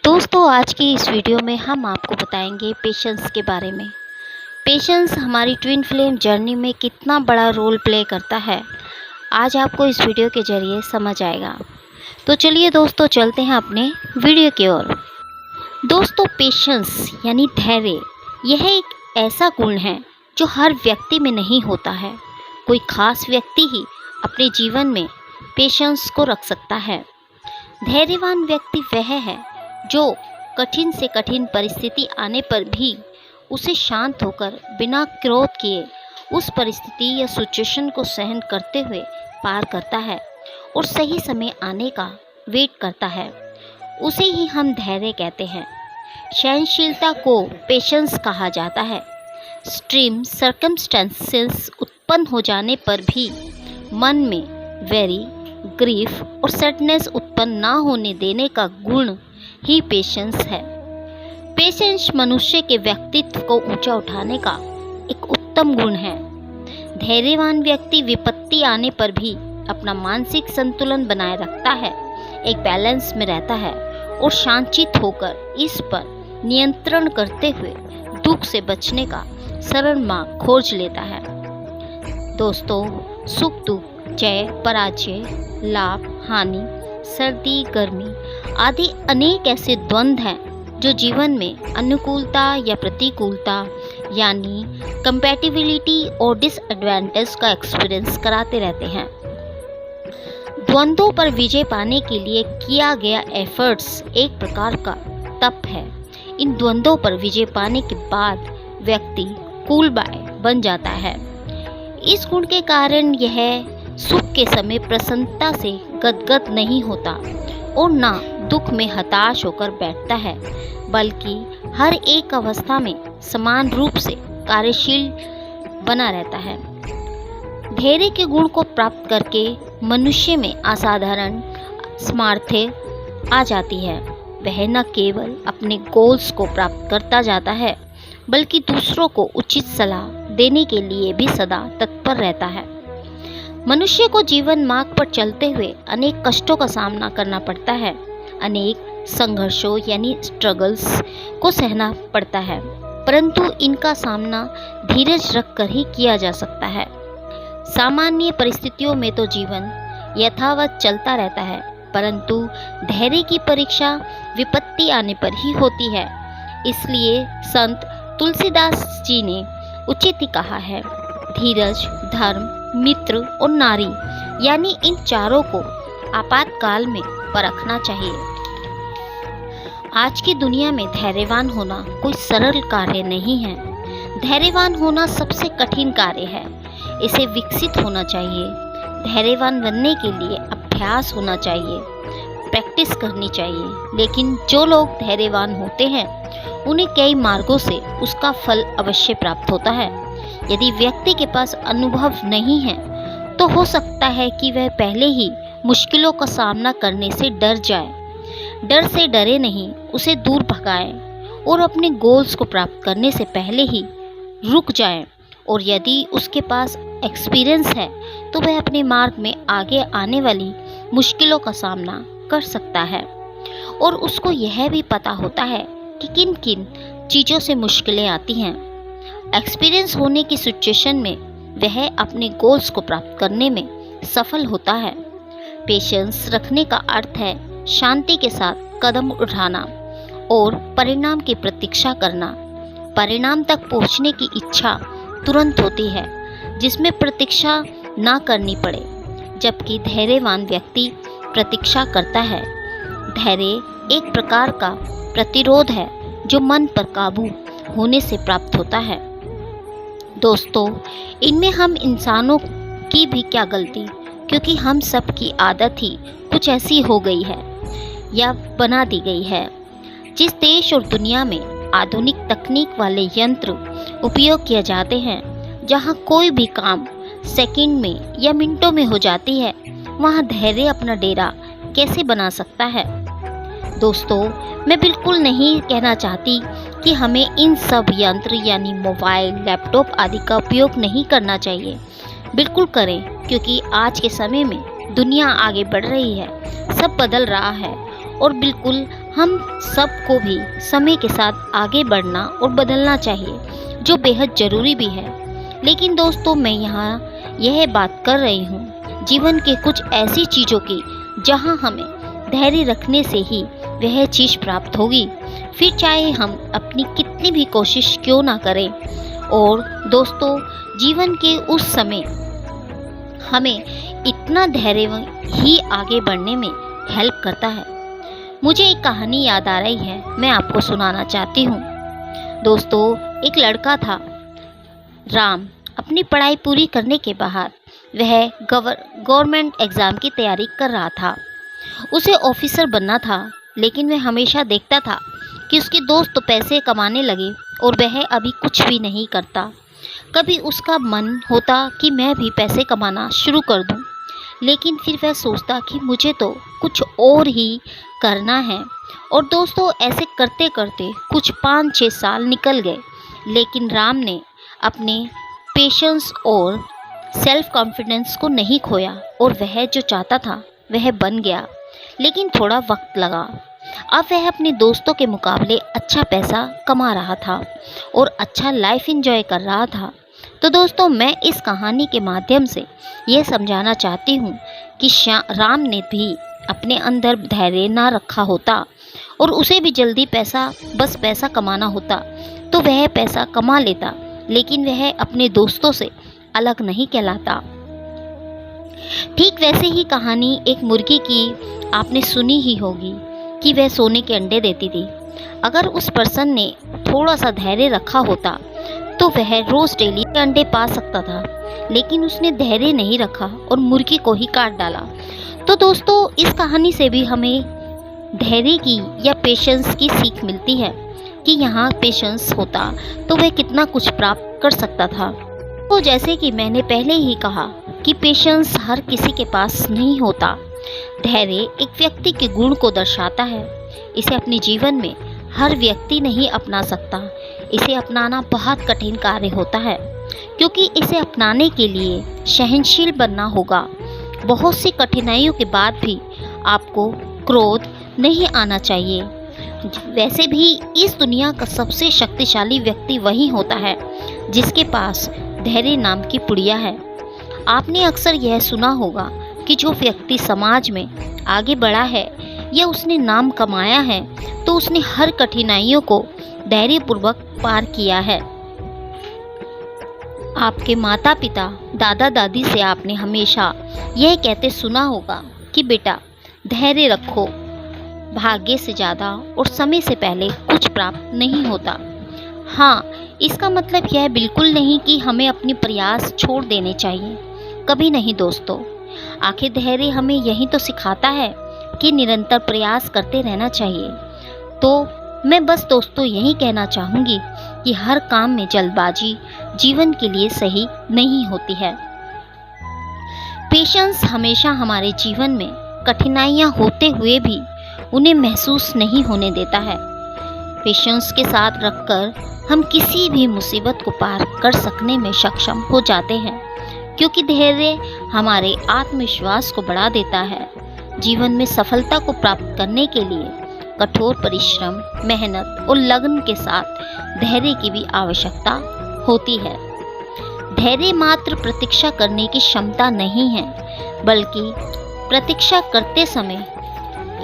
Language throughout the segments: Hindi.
दोस्तों, आज की इस वीडियो में हम आपको बताएंगे पेशेंस के बारे में। पेशेंस हमारी ट्विन फ्लेम जर्नी में कितना बड़ा रोल प्ले करता है, आज आपको इस वीडियो के ज़रिए समझ आएगा। तो चलिए दोस्तों, चलते हैं अपने वीडियो की ओर। दोस्तों, पेशेंस यानी धैर्य, यह एक ऐसा गुण है जो हर व्यक्ति में नहीं होता है। कोई खास व्यक्ति ही अपने जीवन में पेशेंस को रख सकता है। धैर्यवान व्यक्ति वह है जो कठिन से कठिन परिस्थिति आने पर भी उसे शांत होकर बिना क्रोध किए उस परिस्थिति या सिचुएशन को सहन करते हुए पार करता है और सही समय आने का वेट करता है। उसे ही हम धैर्य कहते हैं। सहनशीलता को पेशेंस कहा जाता है। एक्सट्रीम सर्कमस्टेंसेस उत्पन्न हो जाने पर भी मन में वेरी, ग्रीफ और सैडनेस उत्पन्न ना होने देने का गुण ही पेशेंस है। पेशेंस मनुष्य के व्यक्तित्व को ऊंचा उठाने का एक उत्तम गुण है। धैर्यवान व्यक्ति विपत्ति आने पर भी अपना मानसिक संतुलन बनाए रखता है, एक बैलेंस में रहता है और शांतचित्त होकर इस पर नियंत्रण करते हुए दुख से बचने का सरल मार्ग खोज लेता है। दोस्तों, सुख दुख, जय पराजय, लाभ हानि, सर्दी गर्मी आदि अनेक ऐसे द्वंद्व हैं जो जीवन में अनुकूलता या प्रतिकूलता यानी कंपैटिबिलिटी और डिसएडवांटेज का एक्सपीरियंस कराते रहते हैं। द्वंद्वों पर विजय पाने के लिए किया गया एफर्ट्स एक प्रकार का तप है। इन द्वंद्वों पर विजय पाने के बाद व्यक्ति कूल बाय बन जाता है। इस गुण के कारण यह सुख के समय प्रसन्नता से गदगद नहीं होता और ना दुख में हताश होकर बैठता है, बल्कि हर एक अवस्था में समान रूप से कार्यशील बना रहता है। धैर्य के गुण को प्राप्त करके मनुष्य में असाधारण सामर्थ्य आ जाती है। वह न केवल अपने गोल्स को प्राप्त करता जाता है, बल्कि दूसरों को उचित सलाह देने के लिए भी सदा तत्पर रहता है। मनुष्य को जीवन मार्ग पर चलते हुए अनेक कष्टों का सामना करना पड़ता है, अनेक संघर्षों यानी स्ट्रगल्स को सहना पड़ता है, परंतु इनका सामना धीरज रखकर ही किया जा सकता है। सामान्य परिस्थितियों में तो जीवन यथावत चलता रहता है, परंतु धैर्य की परीक्षा विपत्ति आने पर ही होती है। इसलिए संत तुलसीदास जी ने उचित ही कहा है, धीरज, धर्म, मित्र और नारी यानी इन चारों को आपातकाल में परखना चाहिए। आज की दुनिया में धैर्यवान होना कोई सरल कार्य नहीं है। धैर्यवान होना सबसे कठिन कार्य है। इसे विकसित होना चाहिए। धैर्यवान बनने के लिए अभ्यास होना चाहिए, प्रैक्टिस करनी चाहिए। लेकिन जो लोग धैर्यवान होते हैं उन्हें कई मार्गों से उसका फल अवश्य प्राप्त होता है। यदि व्यक्ति के पास अनुभव नहीं है तो हो सकता है कि वह पहले ही मुश्किलों का सामना करने से डर जाए। डर से डरे नहीं, उसे दूर भगाएं और अपने गोल्स को प्राप्त करने से पहले ही रुक जाएं। और यदि उसके पास एक्सपीरियंस है तो वह अपने मार्ग में आगे आने वाली मुश्किलों का सामना कर सकता है और उसको यह भी पता होता है कि किन किन चीज़ों से मुश्किलें आती हैं। एक्सपीरियंस होने की सिचुएशन में वह अपने गोल्स को प्राप्त करने में सफल होता है। पेशेंस रखने का अर्थ है शांति के साथ कदम उठाना और परिणाम की प्रतीक्षा करना। परिणाम तक पहुंचने की इच्छा तुरंत होती है जिसमें प्रतीक्षा ना करनी पड़े, जबकि धैर्यवान व्यक्ति प्रतीक्षा करता है। धैर्य एक प्रकार का प्रतिरोध है जो मन पर काबू होने से प्राप्त होता है। दोस्तों, इनमें हम इंसानों की भी क्या गलती, क्योंकि हम सब की आदत ही कुछ ऐसी हो गई है या बना दी गई है। जिस देश और दुनिया में आधुनिक तकनीक वाले यंत्र उपयोग किए जाते हैं, जहां कोई भी काम सेकंड में या मिनटों में हो जाती है, वहां धैर्य अपना डेरा कैसे बना सकता है। दोस्तों, मैं बिल्कुल नहीं कहना चाहती कि हमें इन सब यंत्र यानी मोबाइल, लैपटॉप आदि का उपयोग नहीं करना चाहिए। बिल्कुल करें, क्योंकि आज के समय में दुनिया आगे बढ़ रही है, सब बदल रहा है और बिल्कुल हम सबको भी समय के साथ आगे बढ़ना और बदलना चाहिए, जो बेहद ज़रूरी भी है। लेकिन दोस्तों, मैं यहाँ यह बात कर रही हूँ जीवन के कुछ ऐसी चीज़ों की जहाँ हमें धैर्य रखने से ही वह चीज़ प्राप्त होगी, फिर चाहे हम अपनी कितनी भी कोशिश क्यों ना करें। और दोस्तों, जीवन के उस समय हमें इतना धैर्य ही आगे बढ़ने में हेल्प करता है। मुझे एक कहानी याद आ रही है, मैं आपको सुनाना चाहती हूँ। दोस्तों, एक लड़का था राम। अपनी पढ़ाई पूरी करने के बाद वह गवर्नमेंट एग्ज़ाम की तैयारी कर रहा था। उसे ऑफिसर बनना था, लेकिन वह हमेशा देखता था कि उसके दोस्त तो पैसे कमाने लगे और वह अभी कुछ भी नहीं करता। कभी उसका मन होता कि मैं भी पैसे कमाना शुरू कर दूं, लेकिन फिर वह सोचता कि मुझे तो कुछ और ही करना है। और दोस्तों, ऐसे करते करते कुछ 5-6 साल निकल गए, लेकिन राम ने अपने पेशेंस और सेल्फ कॉन्फिडेंस को नहीं खोया और वह जो चाहता था वह बन गया। लेकिन थोड़ा वक्त लगा। अब वह अपने दोस्तों के मुकाबले अच्छा पैसा कमा रहा था और अच्छा लाइफ एंजॉय कर रहा था। तो दोस्तों, मैं इस कहानी के माध्यम से यह समझाना चाहती हूँ कि राम ने भी अपने अंदर धैर्य ना रखा होता और उसे भी जल्दी बस पैसा कमाना होता तो वह पैसा कमा लेता, लेकिन वह अपने दोस्तों से अलग नहीं कहलाता। ठीक वैसे ही कहानी एक मुर्गी की आपने सुनी ही होगी कि वह सोने के अंडे देती थी। अगर उस पर्सन ने थोड़ा सा धैर्य रखा होता तो वह रोज़ डेली अंडे पा सकता था, लेकिन उसने धैर्य नहीं रखा और मुर्गी को ही काट डाला। तो दोस्तों, इस कहानी से भी हमें धैर्य की या पेशेंस की सीख मिलती है कि यहाँ पेशेंस होता तो वह कितना कुछ प्राप्त कर सकता था। तो जैसे कि मैंने पहले ही कहा कि पेशेंस हर किसी के पास नहीं होता। धैर्य एक व्यक्ति के गुण को दर्शाता है। इसे अपने जीवन में हर व्यक्ति नहीं अपना सकता। इसे अपनाना बहुत कठिन कार्य होता है, क्योंकि इसे अपनाने के लिए सहनशील बनना होगा। बहुत सी कठिनाइयों के बाद भी आपको क्रोध नहीं आना चाहिए। वैसे भी इस दुनिया का सबसे शक्तिशाली व्यक्ति वही होता है जिसके पास धैर्य नाम की पुड़िया है। आपने अक्सर यह सुना होगा कि जो व्यक्ति समाज में आगे बढ़ा है या उसने नाम कमाया है तो उसने हर कठिनाइयों को धैर्यपूर्वक पार किया है। आपके माता पिता, दादा दादी से आपने हमेशा यह कहते सुना होगा कि बेटा धैर्य रखो, भाग्य से ज़्यादा और समय से पहले कुछ प्राप्त नहीं होता। हाँ, इसका मतलब यह बिल्कुल नहीं कि हमें अपने प्रयास छोड़ देने चाहिए, कभी नहीं दोस्तों। आखिर धैर्य हमें यही तो सिखाता है कि निरंतर प्रयास करते रहना चाहिए। तो मैं बस दोस्तों यही कहना चाहूँगी कि हर काम में जल्दबाजी जीवन के लिए सही नहीं होती है। पेशेंस हमेशा हमारे जीवन में कठिनाइयाँ होते हुए भी उन्हें महसूस नहीं होने देता है। पेशेंस के साथ रखकर हम किसी भी मुसीबत को पार कर सकने में सक्षम हो जाते हैं, क्योंकि धैर्य हमारे आत्मविश्वास को बढ़ा देता है। जीवन में सफलता को प्राप्त करने के लिए कठोर परिश्रम, मेहनत और लगन के साथ धैर्य की भी आवश्यकता होती है। धैर्य मात्र प्रतीक्षा करने की क्षमता नहीं है, बल्कि प्रतीक्षा करते समय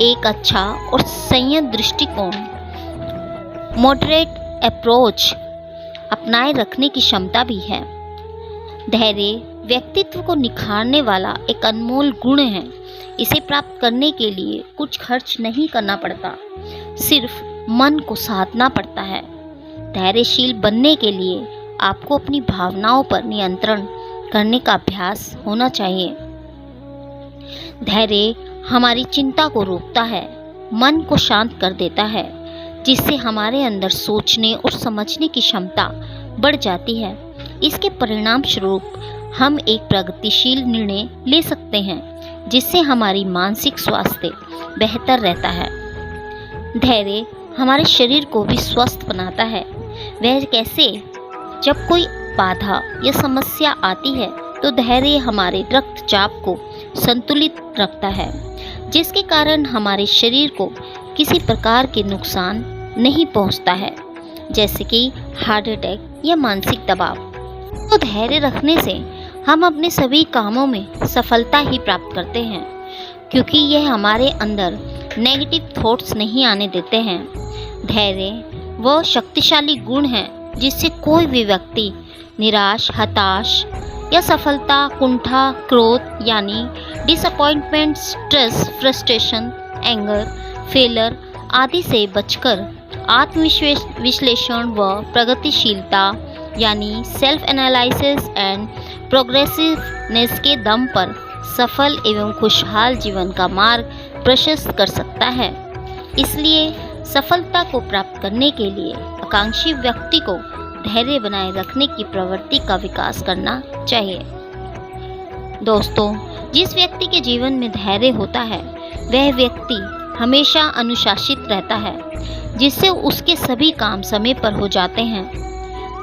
एक अच्छा और संयत दृष्टिकोण, मॉडरेट अप्रोच अपनाए रखने की क्षमता भी है। धैर्य व्यक्तित्व को निखारने वाला एक अनमोल गुण है। इसे प्राप्त करने के लिए कुछ खर्च नहीं करना पड़ता, सिर्फ मन को साधना पड़ता है। धैर्यशील बनने के लिए आपको अपनी भावनाओं पर नियंत्रण करने का अभ्यास होना चाहिए। धैर्य हमारी चिंता को रोकता है, मन को शांत कर देता है, जिससे हमारे अंदर सोचने और समझने की क्षमता बढ़ जाती है। इसके परिणाम स्वरूप हम एक प्रगतिशील निर्णय ले सकते हैं, जिससे हमारी मानसिक स्वास्थ्य बेहतर रहता है। धैर्य हमारे शरीर को भी स्वस्थ बनाता है। वह कैसे? जब कोई बाधा या समस्या आती है तो धैर्य हमारे रक्तचाप को संतुलित रखता है, जिसके कारण हमारे शरीर को किसी प्रकार के नुकसान नहीं पहुंचता है, जैसे कि हार्ट अटैक या मानसिक दबाव। तो धैर्य रखने से हम अपने सभी कामों में सफलता ही प्राप्त करते हैं, क्योंकि यह हमारे अंदर नेगेटिव थॉट्स नहीं आने देते हैं। धैर्य वह शक्तिशाली गुण है जिससे कोई भी व्यक्ति निराश, हताश या सफलता, कुंठा, क्रोध यानी disappointment, stress, frustration, anger, failure आदि से बचकर आत्मविश्लेषण व प्रगतिशीलता यानी सेल्फ एनालिसिस एंड प्रोग्रेसिवनेस के दम पर सफल एवं खुशहाल जीवन का मार्ग प्रशस्त कर सकता है। इसलिए सफलता को प्राप्त करने के लिए आकांक्षी व्यक्ति को धैर्य बनाए रखने की प्रवृत्ति का विकास करना चाहिए। दोस्तों, जिस व्यक्ति के जीवन में धैर्य होता है वह व्यक्ति हमेशा अनुशासित रहता है, जिससे उसके सभी काम समय पर हो जाते हैं।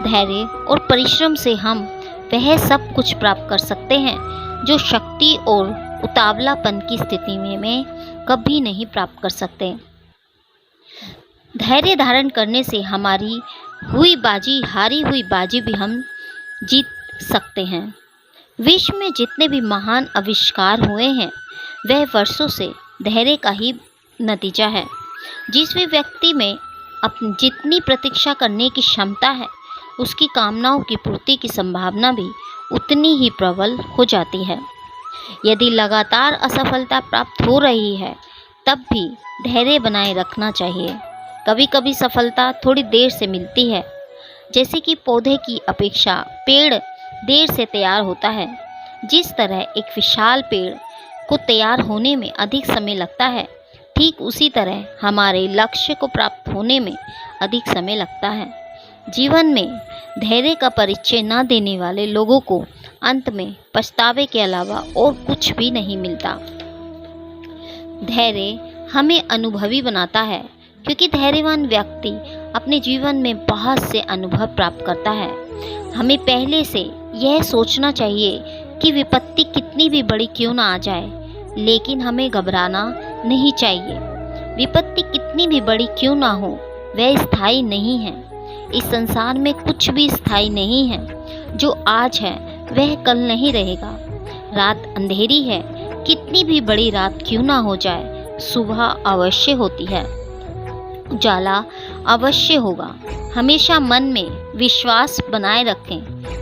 धैर्य और परिश्रम से हम वह सब कुछ प्राप्त कर सकते हैं जो शक्ति और उतावलापन की स्थिति में कभी नहीं प्राप्त कर सकते। धैर्य धारण करने से हमारी हारी हुई बाजी भी हम जीत सकते हैं। विश्व में जितने भी महान आविष्कार हुए हैं वह वर्षों से धैर्य का ही नतीजा है। जिस भी व्यक्ति में अपनी जितनी प्रतीक्षा करने की क्षमता है, उसकी कामनाओं की पूर्ति की संभावना भी उतनी ही प्रबल हो जाती है। यदि लगातार असफलता प्राप्त हो रही है तब भी धैर्य बनाए रखना चाहिए। कभी कभी सफलता थोड़ी देर से मिलती है, जैसे कि पौधे की अपेक्षा पेड़ देर से तैयार होता है। जिस तरह एक विशाल पेड़ को तैयार होने में अधिक समय लगता है, ठीक उसी तरह हमारे लक्ष्य को प्राप्त होने में अधिक समय लगता है। जीवन में धैर्य का परिचय न देने वाले लोगों को अंत में पछतावे के अलावा और कुछ भी नहीं मिलता। धैर्य हमें अनुभवी बनाता है, क्योंकि धैर्यवान व्यक्ति अपने जीवन में बहुत से अनुभव प्राप्त करता है। हमें पहले से यह सोचना चाहिए कि विपत्ति कितनी भी बड़ी क्यों ना आ जाए, लेकिन हमें घबराना नहीं चाहिए। विपत्ति कितनी भी बड़ी क्यों ना हो, वह स्थायी नहीं है। इस संसार में कुछ भी स्थायी नहीं है। जो आज है वह कल नहीं रहेगा। रात अंधेरी है, कितनी भी बड़ी रात क्यों ना हो जाए, सुबह अवश्य होती है, उजाला अवश्य होगा। हमेशा मन में विश्वास बनाए रखें,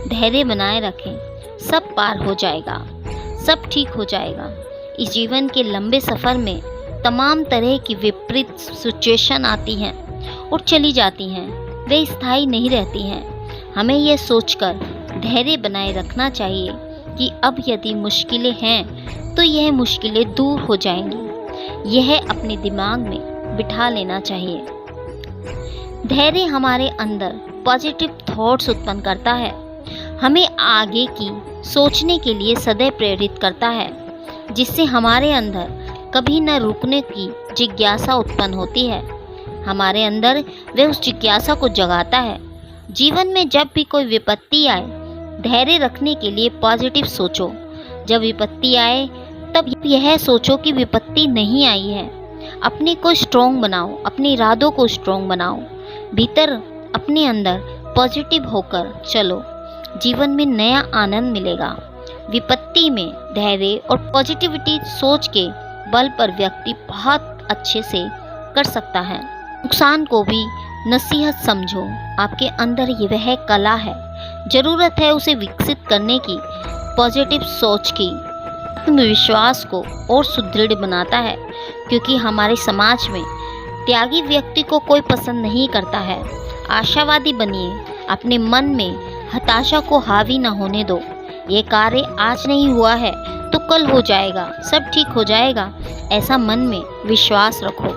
धैर्य बनाए रखें, सब पार हो जाएगा, सब ठीक हो जाएगा। इस जीवन के लंबे सफ़र में तमाम तरह की विपरीत सिचुएशन आती हैं और चली जाती हैं, वे स्थायी नहीं रहती हैं। हमें यह सोचकर धैर्य बनाए रखना चाहिए कि अब यदि मुश्किलें हैं तो यह मुश्किलें दूर हो जाएंगी। यह अपने दिमाग में बिठा लेना चाहिए। धैर्य हमारे अंदर पॉजिटिव थॉट्स उत्पन्न करता है, हमें आगे की सोचने के लिए सदैव प्रेरित करता है, जिससे हमारे अंदर कभी न रुकने की जिज्ञासा उत्पन्न होती है। हमारे अंदर वह उस जिज्ञासा को जगाता है। जीवन में जब भी कोई विपत्ति आए, धैर्य रखने के लिए पॉजिटिव सोचो। जब विपत्ति आए तब यह सोचो कि विपत्ति नहीं आई है। अपने को स्ट्रॉन्ग बनाओ, अपने इरादों को स्ट्रॉन्ग बनाओ, भीतर अपने अंदर पॉजिटिव होकर चलो, जीवन में नया आनंद मिलेगा। विपत्ति में धैर्य और पॉजिटिविटी सोच के बल पर व्यक्ति बहुत अच्छे से कर सकता है। नुकसान को भी नसीहत समझो। आपके अंदर ये वह कला है, ज़रूरत है उसे विकसित करने की। पॉजिटिव सोच की आत्मविश्वास को और सुदृढ़ बनाता है, क्योंकि हमारे समाज में त्यागी व्यक्ति को कोई पसंद नहीं करता है। आशावादी बनिए, अपने मन में हताशा को हावी न होने दो। ये कार्य आज नहीं हुआ है तो कल हो जाएगा, सब ठीक हो जाएगा, ऐसा मन में विश्वास रखो।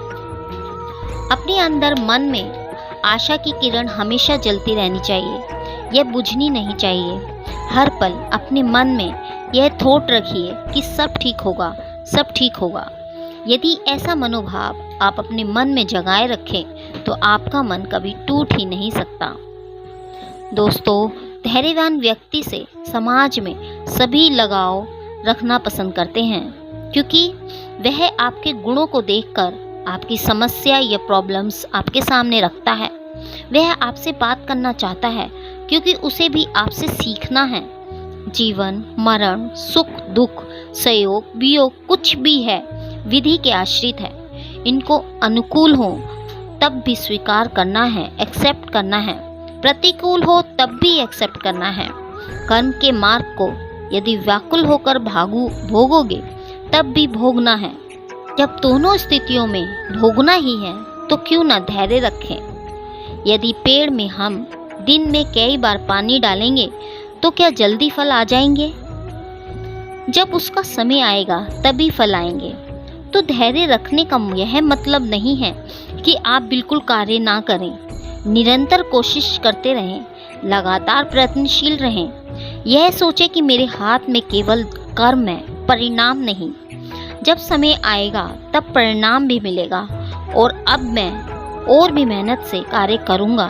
अपने अंदर मन में आशा की किरण हमेशा जलती रहनी चाहिए, यह बुझनी नहीं चाहिए। हर पल अपने मन में यह थॉट रखिए कि सब ठीक होगा, सब ठीक होगा। यदि ऐसा मनोभाव आप अपने मन में जगाए रखें तो आपका मन कभी टूट ही नहीं सकता। दोस्तों, धैर्यवान व्यक्ति से समाज में सभी लगाव रखना पसंद करते हैं, क्योंकि वह आपके गुणों को देखकर आपकी समस्या या प्रॉब्लम्स आपके सामने रखता है। वह आपसे बात करना चाहता है क्योंकि उसे भी आपसे सीखना है। जीवन, मरण, सुख दुख, सहयोग वियोग कुछ भी है विधि के आश्रित है। इनको अनुकूल हो तब भी स्वीकार करना है, एक्सेप्ट करना है। प्रतिकूल हो तब भी एक्सेप्ट करना है। कर्म के मार्ग को यदि व्याकुल होकर भोगोगे तब भी भोगना है। जब दोनों स्थितियों में भोगना ही है तो क्यों ना धैर्य रखें। यदि पेड़ में हम दिन में कई बार पानी डालेंगे तो क्या जल्दी फल आ जाएंगे? जब उसका समय आएगा तभी फल आएंगे। तो धैर्य रखने का यह मतलब नहीं है कि आप बिल्कुल कार्य ना करें। निरंतर कोशिश करते रहें, लगातार प्रयत्नशील रहें। यह सोचें कि मेरे हाथ में केवल कर्म है, परिणाम नहीं। जब समय आएगा तब परिणाम भी मिलेगा और अब मैं और भी मेहनत से कार्य करूँगा।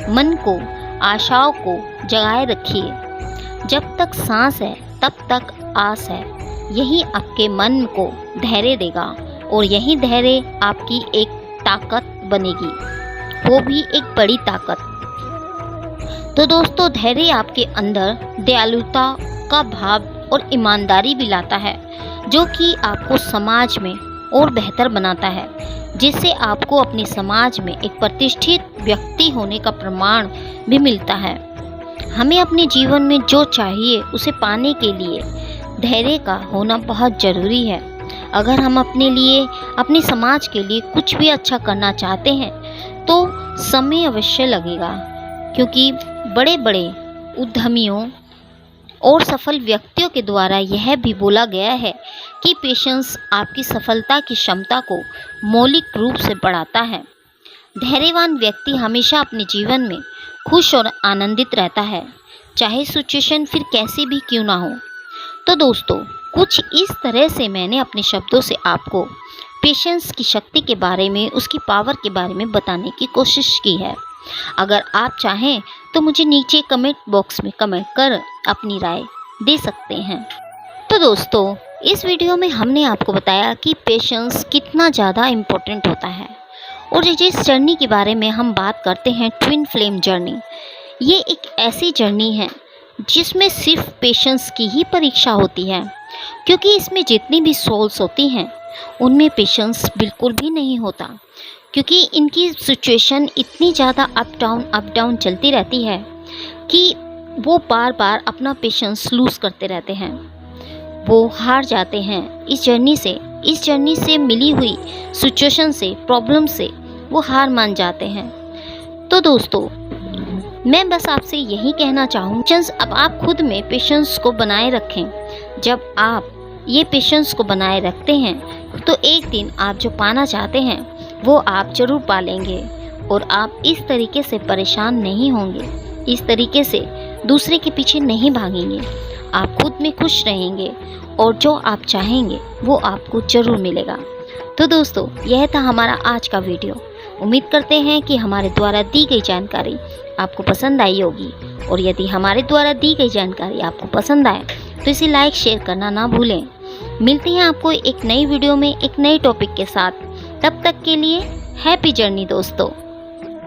मन को, आशाओं को जगाए रखिए। जब तक सांस है तब तक आस है। यही आपके मन को धैर्य देगा और यही धैर्य आपकी एक ताकत बनेगी, वो भी एक बड़ी ताकत। तो दोस्तों, धैर्य आपके अंदर दयालुता का भाव और ईमानदारी भी लाता है, जो कि आपको समाज में और बेहतर बनाता है, जिससे आपको अपने समाज में एक प्रतिष्ठित व्यक्ति होने का प्रमाण भी मिलता है। हमें अपने जीवन में जो चाहिए उसे पाने के लिए धैर्य का होना बहुत ज़रूरी है। अगर हम अपने लिए, अपने समाज के लिए कुछ भी अच्छा करना चाहते हैं तो समय अवश्य लगेगा, क्योंकि बड़े बड़े उद्यमियों और सफल व्यक्तियों के द्वारा यह भी बोला गया है कि पेशेंस आपकी सफलता की क्षमता को मौलिक रूप से बढ़ाता है। धैर्यवान व्यक्ति हमेशा अपने जीवन में खुश और आनंदित रहता है, चाहे सिचुएशन फिर कैसी भी क्यों ना हो। तो दोस्तों, कुछ इस तरह से मैंने अपने शब्दों से आपको पेशेंस की शक्ति के बारे में, उसकी पावर के बारे में बताने की कोशिश की है। अगर आप चाहें तो मुझे नीचे कमेंट बॉक्स में कमेंट कर अपनी राय दे सकते हैं। तो दोस्तों, इस वीडियो में हमने आपको बताया कि पेशेंस कितना ज़्यादा इम्पोर्टेंट होता है। और जिस जर्नी के बारे में हम बात करते हैं, ट्विन फ्लेम जर्नी, ये एक ऐसी जर्नी है जिसमें सिर्फ पेशेंस की ही परीक्षा होती है, क्योंकि इसमें जितनी भी सोल्स होती हैं उनमें पेशेंस बिल्कुल भी नहीं होता, क्योंकि इनकी सिचुएशन इतनी ज़्यादा अप डाउन चलती रहती है कि वो बार बार अपना पेशेंस लूज़ करते रहते हैं। वो हार जाते हैं इस जर्नी से मिली हुई सिचुएशन से, प्रॉब्लम से वो हार मान जाते हैं। तो दोस्तों, मैं बस आपसे यही कहना चाहूँ, अब आप खुद में पेशेंस को बनाए रखें। जब आप ये पेशेंस को बनाए रखते हैं तो एक दिन आप जो पाना चाहते हैं वो आप जरूर पा लेंगे, और आप इस तरीके से परेशान नहीं होंगे, इस तरीके से दूसरे के पीछे नहीं भागेंगे। आप खुद में खुश रहेंगे और जो आप चाहेंगे वो आपको ज़रूर मिलेगा। तो दोस्तों, यह था हमारा आज का वीडियो। उम्मीद करते हैं कि हमारे द्वारा दी गई जानकारी आपको पसंद आई होगी, और यदि हमारे द्वारा दी गई जानकारी आपको पसंद आए तो इसे लाइक शेयर करना ना भूलें। मिलते हैं आपको एक नई वीडियो में एक नए टॉपिक के साथ। तब तक के लिए हैप्पी जर्नी दोस्तों।